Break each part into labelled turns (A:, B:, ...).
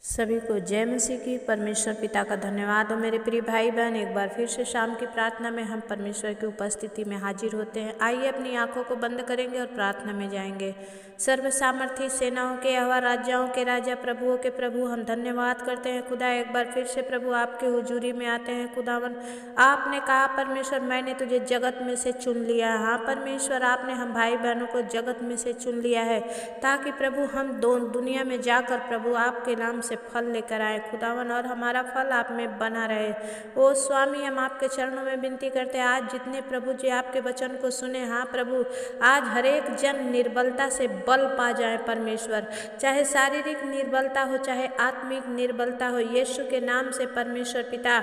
A: सभी को जय मसीह की। परमेश्वर पिता का धन्यवाद हो। मेरे प्रिय भाई बहन, एक बार फिर से शाम की प्रार्थना में हम परमेश्वर की उपस्थिति में हाजिर होते हैं। आइए अपनी आंखों को बंद करेंगे और प्रार्थना में जाएंगे। सर्व सामर्थी सेनाओं के यहोवा, राजाओं के राजा, प्रभुओं के प्रभु, हम धन्यवाद करते हैं खुदा। एक बार फिर से प्रभु आपके हुजूरी में आते हैं खुदावन। आपने कहा परमेश्वर, मैंने तुझे जगत में से चुन लिया। हाँ परमेश्वर, आपने हम भाई बहनों को जगत में से चुन लिया है ताकि प्रभु हम दुनिया में जाकर प्रभु आपके नाम से फल लेकर आए खुदावन, और हमारा फल आप में बना रहे। ओ स्वामी, हम आपके चरणों में विनती करते हैं, आज जितने प्रभु जी आपके वचन को सुने, हाँ प्रभु, आज हर एक जन निर्बलता से बल पा जाए परमेश्वर, चाहे शारीरिक निर्बलता हो चाहे आत्मिक निर्बलता हो, यीशु के नाम से परमेश्वर पिता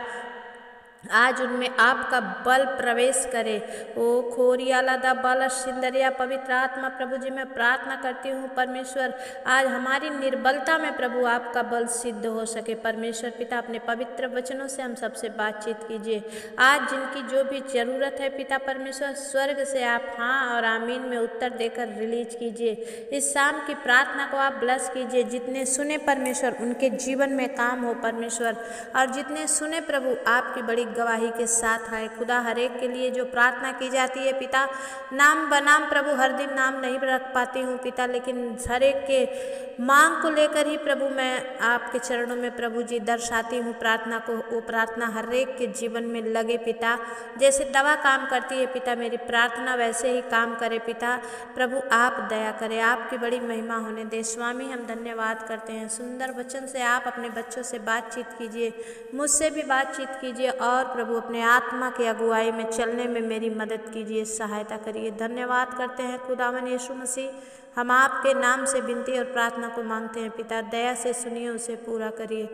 A: आज उनमें आपका बल प्रवेश करे। ओ खोरियाला दा बाला सिंदरिया, पवित्र आत्मा प्रभु जी, मैं प्रार्थना करती हूँ परमेश्वर, आज हमारी निर्बलता में प्रभु आपका बल सिद्ध हो सके। परमेश्वर पिता, अपने पवित्र वचनों से हम सबसे बातचीत कीजिए। आज जिनकी जो भी ज़रूरत है पिता परमेश्वर, स्वर्ग से आप हाँ और आमीन में उत्तर देकर रिलीज कीजिए। इस शाम की प्रार्थना को आप ब्लेस कीजिए। जितने सुने परमेश्वर, उनके जीवन में काम हो परमेश्वर, और जितने सुने प्रभु आपकी बड़ी गवाही के साथ आए खुदा। हर एक के लिए जो प्रार्थना की जाती है पिता, नाम बनाम प्रभु हर दिन नाम नहीं रख पाती हूँ पिता, लेकिन हर एक के मांग को लेकर ही प्रभु मैं आपके चरणों में प्रभु जी दर्शाती हूँ प्रार्थना को। वो प्रार्थना हर एक के जीवन में लगे पिता, जैसे दवा काम करती है पिता, मेरी प्रार्थना वैसे ही काम करे पिता। प्रभु आप दया करें, आपकी बड़ी महिमा होने दे। स्वामी, हम धन्यवाद करते हैं, सुंदर वचन से आप अपने बच्चों से बातचीत कीजिए, मुझसे भी बातचीत कीजिए, और प्रभु अपने आत्मा की अगुवाई में चलने में मेरी मदद कीजिए, सहायता करिए। धन्यवाद करते हैं खुदावन यीशु मसीह, हम आपके नाम से विनती और प्रार्थना को मांगते हैं पिता, दया से सुनिए, उसे पूरा करिए,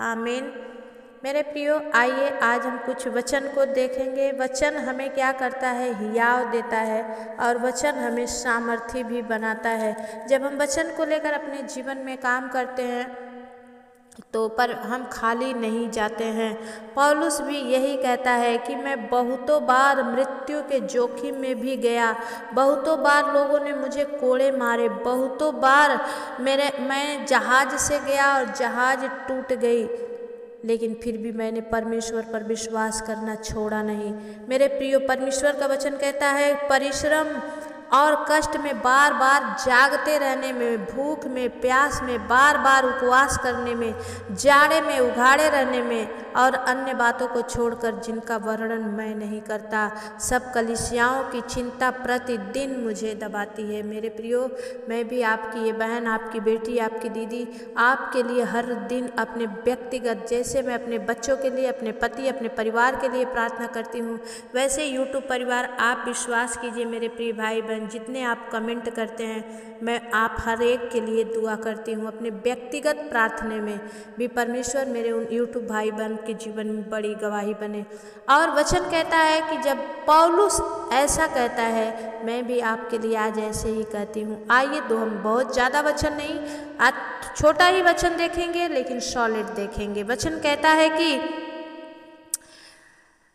A: आमीन। मेरे प्रियो, आइए आज हम कुछ वचन को देखेंगे। वचन हमें क्या करता है? हियाव देता है, और वचन हमें सामर्थी भी बनाता है। जब हम वचन को लेकर अपने जीवन में काम करते हैं तो पर हम खाली नहीं जाते हैं। पौलुस भी यही कहता है कि मैं बहुतों बार मृत्यु के जोखिम में भी गया, बहुतों बार लोगों ने मुझे कोड़े मारे, बहुतों बार मैं जहाज से गया और जहाज टूट गई, लेकिन फिर भी मैंने परमेश्वर पर विश्वास करना छोड़ा नहीं। मेरे प्रियो, परमेश्वर का वचन कहता है परिश्रम और कष्ट में, बार बार जागते रहने में, भूख में, प्यास में, बार बार उपवास करने में, जाड़े में उघाड़े रहने में, और अन्य बातों को छोड़कर जिनका वर्णन मैं नहीं करता, सब कलीसियाओं की चिंता प्रतिदिन मुझे दबाती है। मेरे प्रियो, मैं भी आपकी ये बहन, आपकी बेटी, आपकी दीदी, आपके लिए हर दिन अपने व्यक्तिगत, जैसे मैं अपने बच्चों के लिए, अपने पति, अपने परिवार के लिए प्रार्थना करती हूँ, वैसे यूट्यूब परिवार आप विश्वास कीजिए मेरे प्रिय भाई बहन, जितने आप कमेंट करते हैं, मैं आप हर एक के लिए दुआ करती हूँ। अपने व्यक्तिगत प्रार्थना में भी परमेश्वर मेरे उन यूट्यूब भाई बहन के जीवन में बड़ी गवाही बने। और वचन कहता है कि जब पौलुस ऐसा कहता है, मैं भी आपके लिए आज ऐसे ही कहती हूँ। आइए तो हम बहुत ज़्यादा वचन नहीं, आज छोटा ही वचन देखेंगे, लेकिन सॉलिड देखेंगे। वचन कहता है कि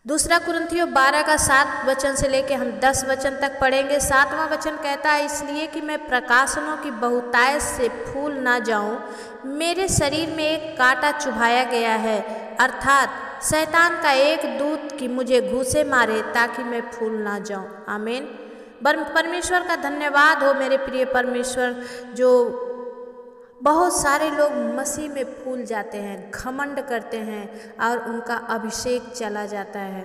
A: दूसरा कुरिन्थियों 12 का 7 वचन से लेके हम 10 वचन तक पढ़ेंगे। 7वां वचन कहता है, इसलिए कि मैं प्रकाशनों की बहुतायत से फूल ना जाऊं, मेरे शरीर में एक कांटा चुभाया गया है, अर्थात शैतान का एक दूत कि मुझे घूंसे मारे ताकि मैं फूल ना जाऊं। आमीन। परमेश्वर का धन्यवाद हो मेरे प्रिय परमेश्वर, जो बहुत सारे लोग मसीह में फूल जाते हैं, घमंड करते हैं, और उनका अभिषेक चला जाता है।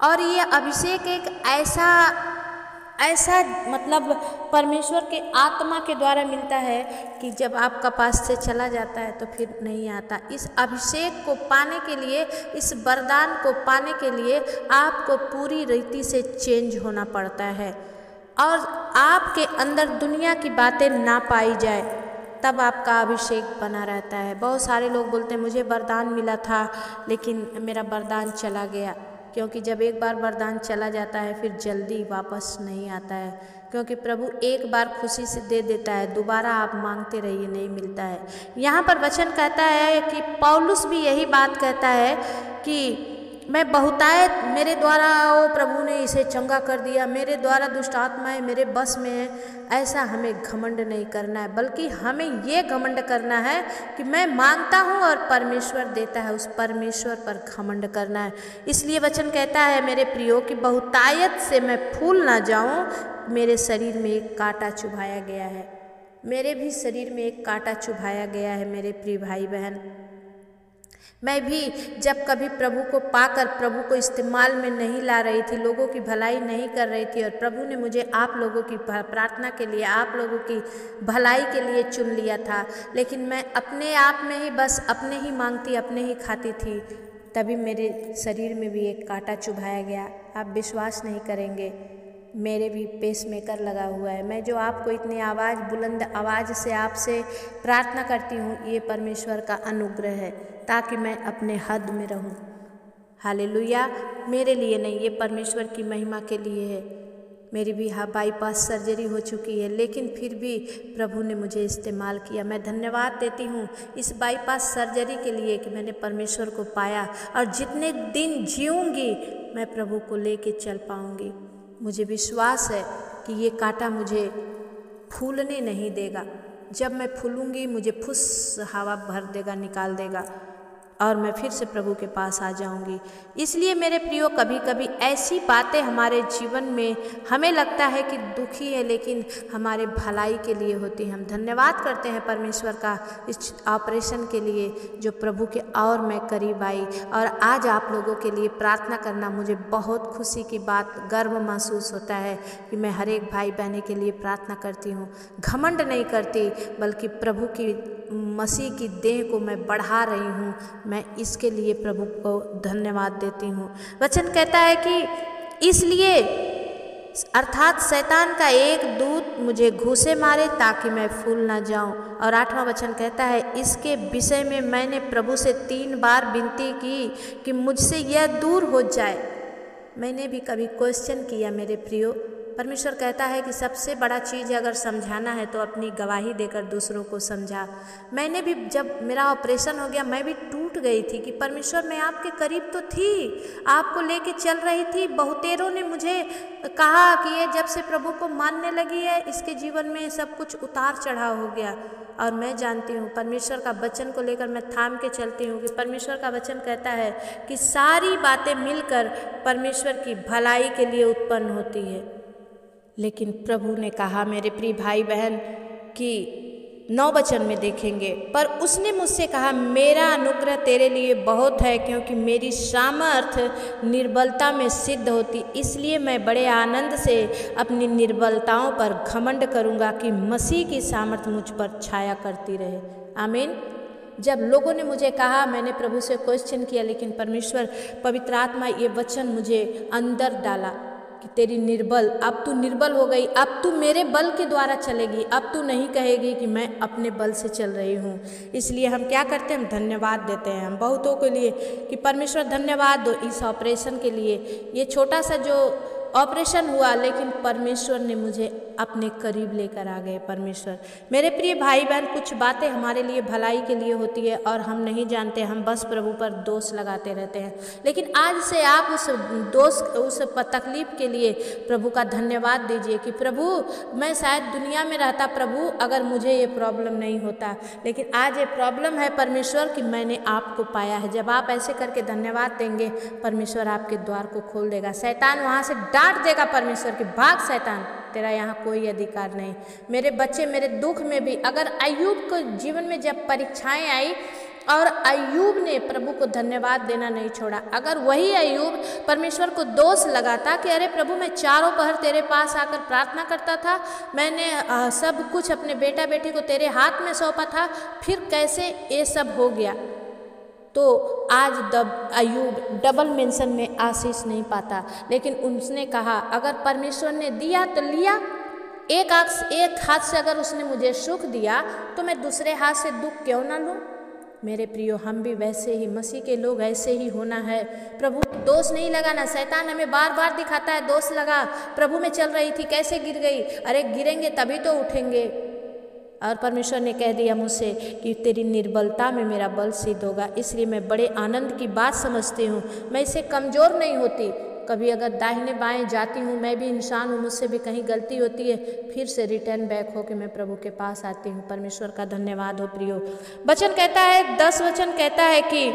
A: और ये अभिषेक एक ऐसा मतलब परमेश्वर के आत्मा के द्वारा मिलता है कि जब आपका पास से चला जाता है तो फिर नहीं आता। इस अभिषेक को पाने के लिए, इस वरदान को पाने के लिए आपको पूरी रीति से चेंज होना पड़ता है, और आपके अंदर दुनिया की बातें ना पाई जाए, तब आपका अभिषेक बना रहता है। बहुत सारे लोग बोलते हैं मुझे वरदान मिला था लेकिन मेरा वरदान चला गया, क्योंकि जब एक बार वरदान चला जाता है फिर जल्दी वापस नहीं आता है, क्योंकि प्रभु एक बार खुशी से दे देता है, दोबारा आप मांगते रहिए, नहीं मिलता है। यहाँ पर वचन कहता है कि पौलुस भी यही बात कहता है कि मैं बहुतायत मेरे द्वारा ओ प्रभु ने इसे चंगा कर दिया, मेरे द्वारा दुष्ट आत्माएं मेरे बस में है, ऐसा हमें घमंड नहीं करना है, बल्कि हमें ये घमंड करना है कि मैं मांगता हूँ और परमेश्वर देता है, उस परमेश्वर पर घमंड करना है। इसलिए वचन कहता है मेरे प्रियो कि बहुतायत से मैं फूल ना जाऊँ, मेरे शरीर में एक कांटा चुभाया गया है, मेरे भी शरीर में एक कांटा चुभाया गया है। मेरे प्रिय भाई बहन, मैं भी जब कभी प्रभु को पाकर प्रभु को इस्तेमाल में नहीं ला रही थी, लोगों की भलाई नहीं कर रही थी, और प्रभु ने मुझे आप लोगों की प्रार्थना के लिए, आप लोगों की भलाई के लिए चुन लिया था, लेकिन मैं अपने आप में ही बस अपने ही मांगती, अपने ही खाती थी, तभी मेरे शरीर में भी एक कांटा चुभाया गया। आप विश्वास नहीं करेंगे, मेरे भी पेसमेकर लगा हुआ है। मैं जो आपको इतनी आवाज़, बुलंद आवाज़ से आपसे प्रार्थना करती हूँ, ये परमेश्वर का अनुग्रह है, ताकि मैं अपने हद में रहूँ। हालेलुया। मेरे लिए नहीं, ये परमेश्वर की महिमा के लिए है। मेरी भी बाईपास सर्जरी हो चुकी है, लेकिन फिर भी प्रभु ने मुझे इस्तेमाल किया। मैं धन्यवाद देती हूँ इस बाईपास सर्जरी के लिए कि मैंने परमेश्वर को पाया, और जितने दिन जीऊँगी मैं प्रभु को लेके चल पाऊँगी। मुझे विश्वास है कि ये कांटा मुझे फूलने नहीं देगा। जब मैं फूलूंगी मुझे फुस हवा भर देगा, निकाल देगा, और मैं फिर से प्रभु के पास आ जाऊंगी। इसलिए मेरे प्रियो, कभी कभी ऐसी बातें हमारे जीवन में हमें लगता है कि दुखी है, लेकिन हमारे भलाई के लिए होती है। हम धन्यवाद करते हैं परमेश्वर का इस ऑपरेशन के लिए जो प्रभु के और मैं करीब आई, और आज आप लोगों के लिए प्रार्थना करना मुझे बहुत खुशी की बात, गर्व महसूस होता है कि मैं हर एक भाई बहन के लिए प्रार्थना करती हूँ। घमंड नहीं करती, बल्कि प्रभु की, मसीह की देह को मैं बढ़ा रही हूँ। मैं इसके लिए प्रभु को धन्यवाद देती हूँ। वचन कहता है कि इसलिए अर्थात शैतान का एक दूत मुझे घूसे मारे ताकि मैं फूल ना जाऊं। और 8वां वचन कहता है, इसके विषय में मैंने प्रभु से 3 बार विनती की कि मुझसे यह दूर हो जाए। मैंने भी कभी क्वेश्चन किया मेरे प्रियो। परमेश्वर कहता है कि सबसे बड़ा चीज़ अगर समझाना है तो अपनी गवाही देकर दूसरों को समझा। मैंने भी, जब मेरा ऑपरेशन हो गया, मैं भी टूट गई थी कि परमेश्वर मैं आपके करीब तो थी, आपको लेके चल रही थी। बहुतेरों ने मुझे कहा कि ये जब से प्रभु को मानने लगी है, इसके जीवन में सब कुछ उतार चढ़ाव हो गया। और मैं जानती हूँ, परमेश्वर का वचन को लेकर मैं थाम के चलती हूँ कि परमेश्वर का वचन कहता है कि सारी बातें मिलकर परमेश्वर की भलाई के लिए उत्पन्न होती है। लेकिन प्रभु ने कहा मेरे प्रिय भाई बहन कि 9 वचन में देखेंगे, पर उसने मुझसे कहा, मेरा अनुग्रह तेरे लिए बहुत है, क्योंकि मेरी सामर्थ निर्बलता में सिद्ध होती। इसलिए मैं बड़े आनंद से अपनी निर्बलताओं पर घमंड करूँगा कि मसीह की सामर्थ मुझ पर छाया करती रहे। आमीन। जब लोगों ने मुझे कहा, मैंने प्रभु से क्वेश्चन किया, लेकिन परमेश्वर पवित्र आत्मा ये वचन मुझे अंदर डाला कि तेरी निर्बल, अब तू निर्बल हो गई, अब तू मेरे बल के द्वारा चलेगी, अब तू नहीं कहेगी कि मैं अपने बल से चल रही हूँ। इसलिए हम क्या करते हैं, हम धन्यवाद देते हैं हम बहुतों के लिए कि परमेश्वर धन्यवाद दो इस ऑपरेशन के लिए। ये छोटा सा जो ऑपरेशन हुआ, लेकिन परमेश्वर ने मुझे अपने करीब लेकर आ गए। परमेश्वर, मेरे प्रिय भाई बहन, कुछ बातें हमारे लिए भलाई के लिए होती है और हम नहीं जानते, हम बस प्रभु पर दोष लगाते रहते हैं। लेकिन आज से आप उस दोष, उस तकलीफ के लिए प्रभु का धन्यवाद दीजिए कि प्रभु, मैं शायद दुनिया में रहता प्रभु अगर मुझे ये प्रॉब्लम नहीं होता, लेकिन आज ये प्रॉब्लम है परमेश्वर कि मैंने आपको पाया है। जब आप ऐसे करके धन्यवाद देंगे, परमेश्वर आपके द्वार को खोल देगा। शैतान वहाँ से डांट देगा परमेश्वर की, भाग शैतान, तेरा यहाँ कोई अधिकार नहीं। मेरे बच्चे, मेरे दुख में भी, अगर अय्यूब को जीवन में जब परीक्षाएं आई और अय्यूब ने प्रभु को धन्यवाद देना नहीं छोड़ा, अगर वही अय्यूब परमेश्वर को दोष लगाता कि अरे प्रभु, मैं चारों पहर तेरे पास आकर प्रार्थना करता था, मैंने सब कुछ अपने बेटा बेटी को तेरे हाथ में सौंपा था, फिर कैसे ये सब हो गया, तो आज अय्यूब डबल मेंशन में आशीष नहीं पाता। लेकिन उसने कहा, अगर परमेश्वर ने दिया तो लिया, एक हाथ से अगर उसने मुझे सुख दिया तो मैं दूसरे हाथ से दुख क्यों ना लूँ। मेरे प्रियो, हम भी वैसे ही, मसीह के लोग ऐसे ही होना है। प्रभु दोष नहीं लगाना। शैतान हमें बार बार दिखाता है, दोष लगा, प्रभु में चल रही थी कैसे गिर गई। अरे गिरेंगे तभी तो उठेंगे। और परमेश्वर ने कह दिया मुझसे कि तेरी निर्बलता में मेरा बल सिद्ध होगा, इसलिए मैं बड़े आनंद की बात समझती हूँ। मैं इससे कमज़ोर नहीं होती। कभी अगर दाहिने बाएं जाती हूँ, मैं भी इंसान हूँ, मुझसे भी कहीं गलती होती है, फिर से रिटर्न बैक हो के मैं प्रभु के पास आती हूँ। परमेश्वर का धन्यवाद हो प्रियो। वचन कहता है, 10 वचन कहता है कि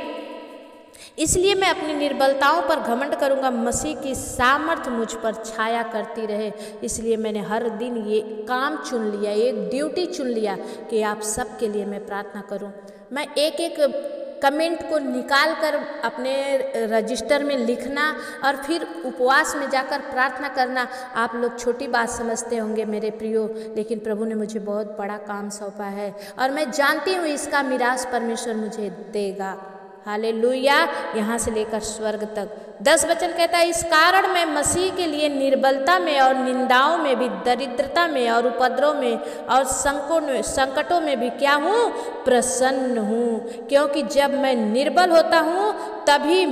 A: इसलिए मैं अपनी निर्बलताओं पर घमंड करूंगा, मसीह की सामर्थ मुझ पर छाया करती रहे। इसलिए मैंने हर दिन ये काम चुन लिया, एक ड्यूटी चुन लिया कि आप सबके लिए मैं प्रार्थना करूं। मैं एक एक कमेंट को निकाल कर अपने रजिस्टर में लिखना और फिर उपवास में जाकर प्रार्थना करना, आप लोग छोटी बात समझते होंगे मेरे प्रियो, लेकिन प्रभु ने मुझे बहुत बड़ा काम सौंपा है और मैं जानती हूँ इसका मिरास परमेश्वर मुझे देगा। हालेलुया, यहाँ से लेकर स्वर्ग तक। 10 वचन कहता है, इस कारण मैं मसीह के लिए निर्बलता में और निंदाओं में भी, दरिद्रता में और उपद्रव में और संकटों में भी क्या हूँ? प्रसन्न हूँ, क्योंकि जब मैं निर्बल होता हूँ तभी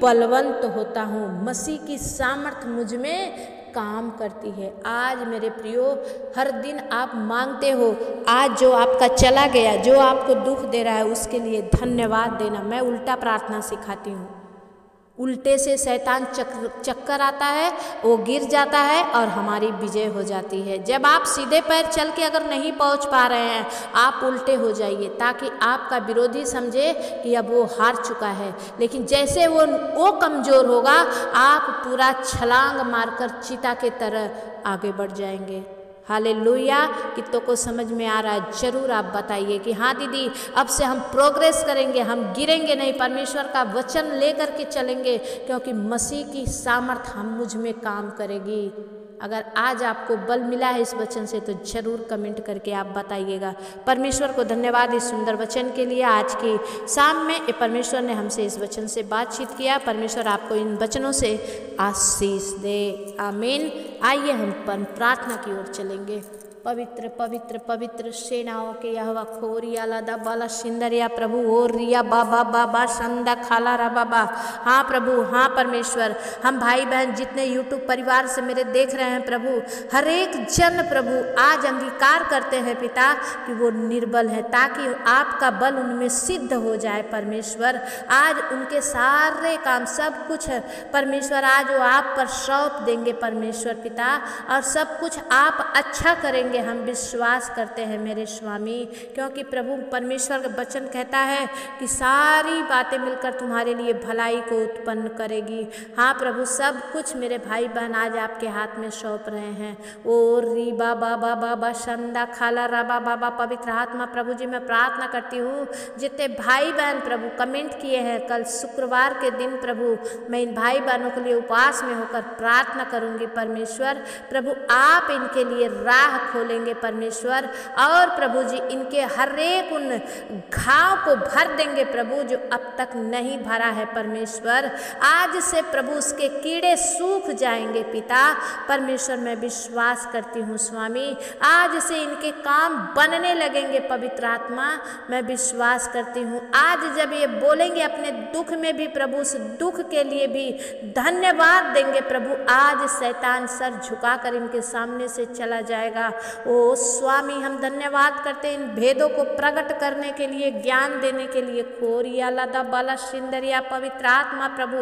A: बलवंत होता हूँ। मसीह की सामर्थ मुझ में काम करती है। आज मेरे प्रियो, हर दिन आप मांगते हो, आज जो आपका चला गया, जो आपको दुख दे रहा है, उसके लिए धन्यवाद देना। मैं उल्टा प्रार्थना सिखाती हूँ। उल्टे से शैतान चक्कर आता है, वो गिर जाता है और हमारी विजय हो जाती है। जब आप सीधे पैर चल के अगर नहीं पहुंच पा रहे हैं, आप उल्टे हो जाइए, ताकि आपका विरोधी समझे कि अब वो हार चुका है। लेकिन जैसे वो कमज़ोर होगा, आप पूरा छलांग मारकर चीता के तरह आगे बढ़ जाएंगे। हालेलुया, कितनों को समझ में आ रहा है? जरूर आप बताइए कि हाँ दीदी, अब से हम प्रोग्रेस करेंगे, हम गिरेंगे नहीं, परमेश्वर का वचन लेकर के चलेंगे, क्योंकि मसीह की सामर्थ हम मुझ में काम करेगी। अगर आज आपको बल मिला है इस वचन से, तो जरूर कमेंट करके आप बताइएगा। परमेश्वर को धन्यवाद इस सुंदर वचन के लिए। आज की शाम में परमेश्वर ने हमसे इस वचन से बातचीत किया। परमेश्वर आपको इन वचनों से आशीष दे। आमीन। आइए हम प्रार्थना की ओर चलेंगे। पवित्र पवित्र पवित्र सेनाओं के यहोवा, खोरिया लादा बाला सिंदरिया प्रभु, ओ रिया बाबा बाबा संदा खाला रा बाबा। हाँ प्रभु, हाँ परमेश्वर, हम भाई बहन जितने यूट्यूब परिवार से मेरे देख रहे हैं प्रभु, हर एक जन प्रभु आज अंगीकार करते हैं पिता कि वो निर्बल है, ताकि आपका बल उनमें सिद्ध हो जाए। परमेश्वर आज उनके सारे काम सब कुछ परमेश्वर आज वो आप पर सौंप देंगे परमेश्वर पिता, और सब कुछ आप अच्छा करेंगे। हम विश्वास करते हैं मेरे स्वामी, क्योंकि प्रभु परमेश्वर का वचन कहता है कि सारी बातें मिलकर तुम्हारे लिए भलाई को उत्पन्न करेगी। हाँ प्रभु, सब कुछ मेरे भाई बहन आज आपके हाथ में सौंप रहे हैं। ओ री बाबा बाबा बा संदा खाला राबा बाबा। पवित्र आत्मा प्रभु जी, मैं प्रार्थना करती हूँ जितने भाई बहन प्रभु कमेंट किए हैं, कल शुक्रवार के दिन प्रभु मैं इन भाई बहनों के लिए उपवास में होकर प्रार्थना करूँगी। परमेश्वर प्रभु आप इनके लिए राह खोलेंगे परमेश्वर, और प्रभु जी इनके हर एक उन घाव को भर देंगे प्रभु जो अब तक नहीं भरा है। परमेश्वर आज से प्रभु उसके कीड़े सूख जाएंगे पिता। परमेश्वर मैं विश्वास करती हूँ स्वामी, आज से इनके काम बनने लगेंगे। पवित्र आत्मा मैं विश्वास करती हूँ, आज जब ये बोलेंगे अपने दुख में भी प्रभु उस दुख के लिए भी धन्यवाद देंगे प्रभु। आज शैतान सर झुकाकर इनके सामने से चला जाएगा। ओ स्वामी, हम धन्यवाद करते हैं इन भेदों को प्रकट करने के लिए, ज्ञान देने के लिए। खोरिया लादा बाला सिंदरिया पवित्र आत्मा प्रभु,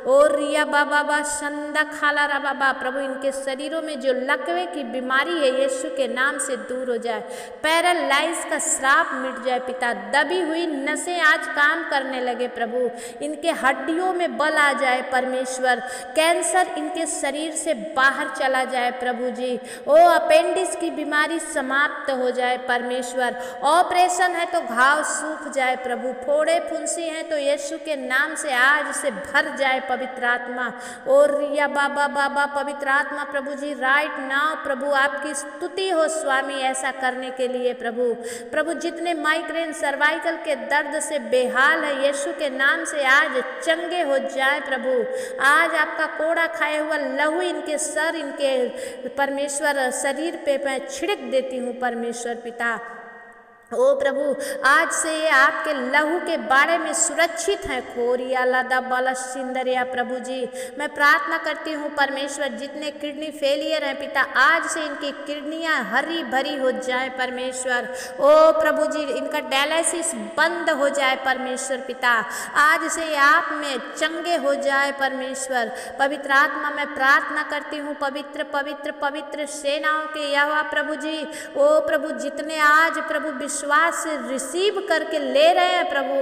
A: ओ रिया बाबा बा संदा खाला रा बाबा प्रभु, इनके शरीरों में जो लकवे की बीमारी है यीशु के नाम से दूर हो जाए। पैरालाइज का श्राप मिट जाए पिता। दबी हुई नसें आज काम करने लगे प्रभु, इनके हड्डियों में बल आ जाए परमेश्वर। कैंसर इनके शरीर से बाहर चला जाए प्रभु जी। ओ अपेंडिक्स की बीमारी समाप्त हो जाए परमेश्वर। ऑपरेशन है तो घाव सूख जाए प्रभु। फोड़े फुंसी हैं तो यीशु के नाम से आज से भर जाए पवित्र आत्मा। और रिया बाबा बाबा पवित्र आत्मा प्रभु जी राइट नाउ प्रभु आपकी स्तुति हो स्वामी ऐसा करने के लिए प्रभु। प्रभु जितने माइग्रेन सर्वाइकल के दर्द से बेहाल है यीशु के नाम से आज चंगे हो जाए प्रभु। आज आपका कोड़ा खाया हुआ लहू इनके सर, इनके परमेश्वर शरीर पे मैं छिड़क देती हूँ परमेश्वर पिता। ओ प्रभु, आज से ये आपके लहू के बारे में सुरक्षित हैं। खोरिया लादा बाला सिंदरिया प्रभु जी, मैं प्रार्थना करती हूँ परमेश्वर, जितने किडनी फेलियर हैं पिता, आज से इनकी किडनियाँ हरी भरी हो जाए परमेश्वर। ओ प्रभु जी, इनका डायलिसिस बंद हो जाए परमेश्वर पिता, आज से आप में चंगे हो जाए परमेश्वर। पवित्र आत्मा, मैं प्रार्थना करती हूँ पवित्र पवित्र पवित्र सेनाओं के यहोवा प्रभु जी, ओ प्रभु, जितने आज प्रभु विश्वास से रिसीव करके ले रहे हैं प्रभु,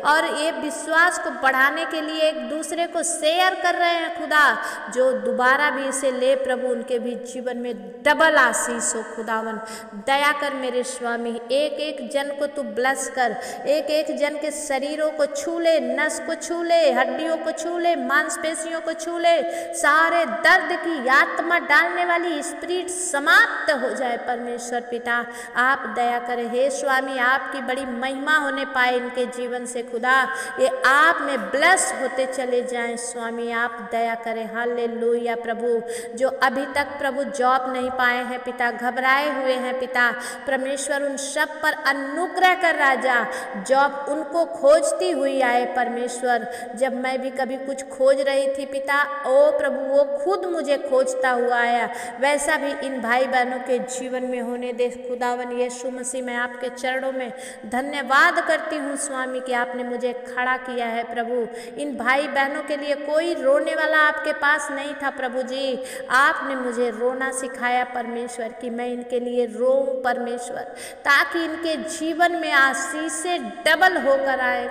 A: और ये विश्वास को बढ़ाने के लिए एक दूसरे को शेयर कर रहे हैं खुदा, जो दोबारा भी इसे ले प्रभु, उनके भी जीवन में डबल आशीष हो खुदावन। दया कर मेरे स्वामी, एक एक जन को तू ब्लेस कर, एक एक जन के शरीरों को छू ले, नस को छू ले, हड्डियों को छू ले, मांसपेशियों को छू ले, सारे दर्द की आत्मा डालने वाली स्पिरिट समाप्त हो जाए परमेश्वर पिता। आप दया करें हे स्वामी, आपकी बड़ी महिमा होने पाए इनके जीवन से खुदा, ये आप में ब्लेस होते चले जाएं स्वामी, आप दया करें। हालेलुया प्रभु, जो अभी तक प्रभु जॉब नहीं पाए हैं पिता, घबराए हुए हैं पिता, परमेश्वर उन सब पर अनुग्रह कर राजा, जॉब उनको खोजती हुई आए परमेश्वर। जब मैं भी कभी कुछ खोज रही थी पिता, ओ प्रभु, वो खुद मुझे खोजता हुआ आया, वैसा भी इन भाई बहनों के जीवन में होने दे खुदावन। यीशु मसीह, मैं आपके चरणों में धन्यवाद करती हूँ स्वामी कि आपने मुझे खड़ा किया है प्रभु। इन भाई बहनों के लिए कोई रोने वाला आपके पास नहीं था प्रभु जी, आपने मुझे रोना सिखाया परमेश्वर, कि मैं इनके लिए रोऊं परमेश्वर, ताकि इनके जीवन में आशीषें डबल होकर आए।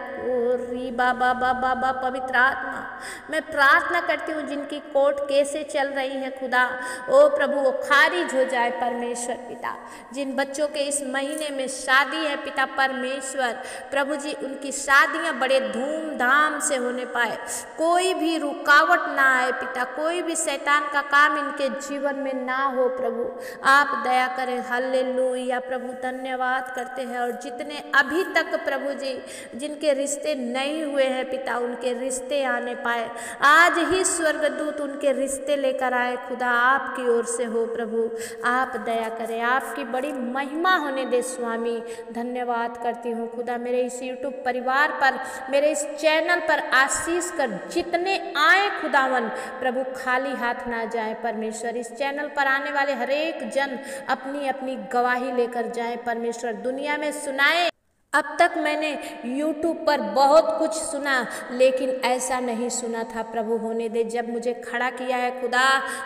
A: री बाबा बाबा बा पवित्र आत्मा, मैं प्रार्थना करती हूँ जिनकी कोर्ट केसें चल रही हैं खुदा, ओ प्रभु, वो खारिज हो जाए परमेश्वर पिता। जिन बच्चों के इस महीने में शादी है पिता परमेश्वर, प्रभु जी, उनकी शादियां बड़े धूमधाम से होने पाए, कोई भी रुकावट ना आए पिता, कोई भी शैतान का काम इनके जीवन में ना हो प्रभु, आप दया करें। हालेलुया प्रभु, धन्यवाद करते हैं। और जितने अभी तक प्रभु जी जिनके रिश्ते नहीं हुए हैं पिता, उनके रिश्ते आने पाए, आज ही स्वर्गदूत उनके रिश्ते लेकर आए खुदा, आपकी ओर से हो प्रभु, आप दया करें, आपकी बड़ी महिमा होने दे स्वामी। धन्यवाद करती हूँ खुदा, मेरे इस यूट्यूब परिवार पर, मेरे इस चैनल पर आशीष कर, जितने आए खुदावन प्रभु, खाली हाथ ना जाए परमेश्वर। इस चैनल पर आने वाले हर एक जन अपनी अपनी गवाही लेकर जाए परमेश्वर, दुनिया में सुनाए। अब तक मैंने YouTube पर बहुत कुछ सुना, लेकिन ऐसा नहीं सुना था प्रभु, होने दे। जब मुझे खड़ा किया है खुदा,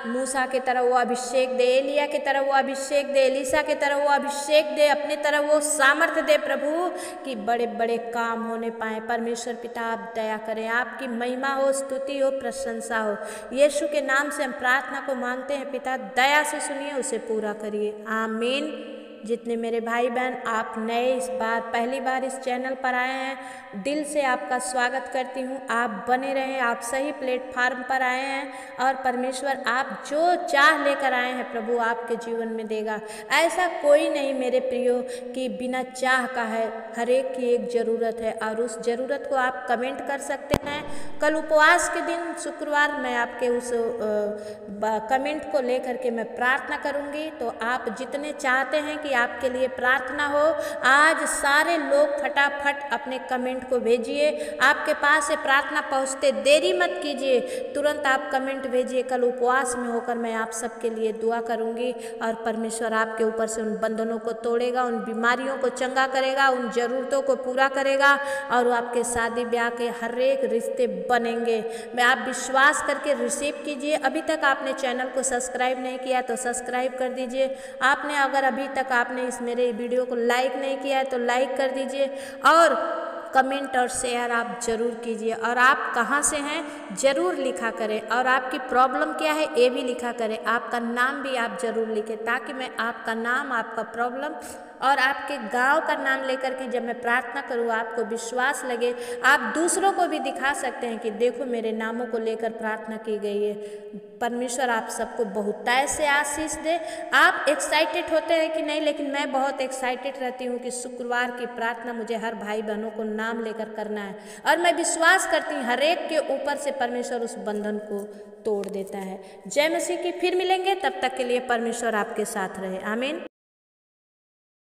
A: मूसा के तरह वो अभिषेक दे, एलिया के तरह वो अभिषेक दे, एलीसा के तरह वो अभिषेक दे, अपने तरह वो सामर्थ्य दे प्रभु, कि बड़े बड़े काम होने पाए परमेश्वर पिता। आप दया करें, आपकी महिमा हो, स्तुति हो, प्रशंसा हो। यीशु के नाम से हम प्रार्थना को मांगते हैं पिता, दया से सुनिए, उसे पूरा करिए, आमीन। जितने मेरे भाई बहन आप नए इस बार पहली बार इस चैनल पर आए हैं, दिल से आपका स्वागत करती हूँ। आप बने रहें, आप सही प्लेटफार्म पर आए हैं, और परमेश्वर आप जो चाह लेकर आए हैं प्रभु आपके जीवन में देगा। ऐसा कोई नहीं मेरे प्रियो कि बिना चाह का है, हर एक की एक ज़रूरत है, और उस ज़रूरत को आप कमेंट कर सकते हैं। कल उपवास के दिन शुक्रवार मैं आपके उस कमेंट को लेकर के मैं प्रार्थना करूँगी, तो आप जितने चाहते हैं कि आपके लिए प्रार्थना हो, आज सारे लोग फटाफट अपने कमेंट को भेजिए। आपके पास ये प्रार्थना पहुंचते देरी मत कीजिए, तुरंत आप कमेंट भेजिए। कल उपवास में होकर मैं आप सबके लिए दुआ करूंगी, और परमेश्वर आपके ऊपर से उन बंधनों को तोड़ेगा, उन बीमारियों को चंगा करेगा, उन ज़रूरतों को पूरा करेगा, और आपके शादी ब्याह के हर एक रिश्ते बनेंगे। मैं आप विश्वास करके रिसीव कीजिए। अभी तक आपने चैनल को सब्सक्राइब नहीं किया तो सब्सक्राइब कर दीजिए। आपने अगर अभी तक आपने इस मेरे वीडियो को लाइक नहीं किया है तो लाइक कर दीजिए, और कमेंट और शेयर आप ज़रूर कीजिए। और आप कहाँ से हैं ज़रूर लिखा करें, और आपकी प्रॉब्लम क्या है ये भी लिखा करें। आपका नाम भी आप ज़रूर लिखें, ताकि मैं आपका नाम, आपका प्रॉब्लम और आपके गांव का नाम लेकर के जब मैं प्रार्थना करूँ आपको विश्वास लगे। आप दूसरों को भी दिखा सकते हैं कि देखो मेरे नामों को लेकर प्रार्थना की गई है। परमेश्वर आप सबको बहुतायत से आशीष दे। आप एक्साइटेड होते हैं कि नहीं, लेकिन मैं बहुत एक्साइटेड रहती हूँ कि शुक्रवार की प्रार्थना मुझे हर भाई बहनों को नाम लेकर करना है, और मैं विश्वास करती हूँ हर एक के ऊपर से परमेश्वर उस बंधन को तोड़ देता है। जय मसीह की। फिर मिलेंगे, तब तक के लिए परमेश्वर आपके साथ रहे, आमीन।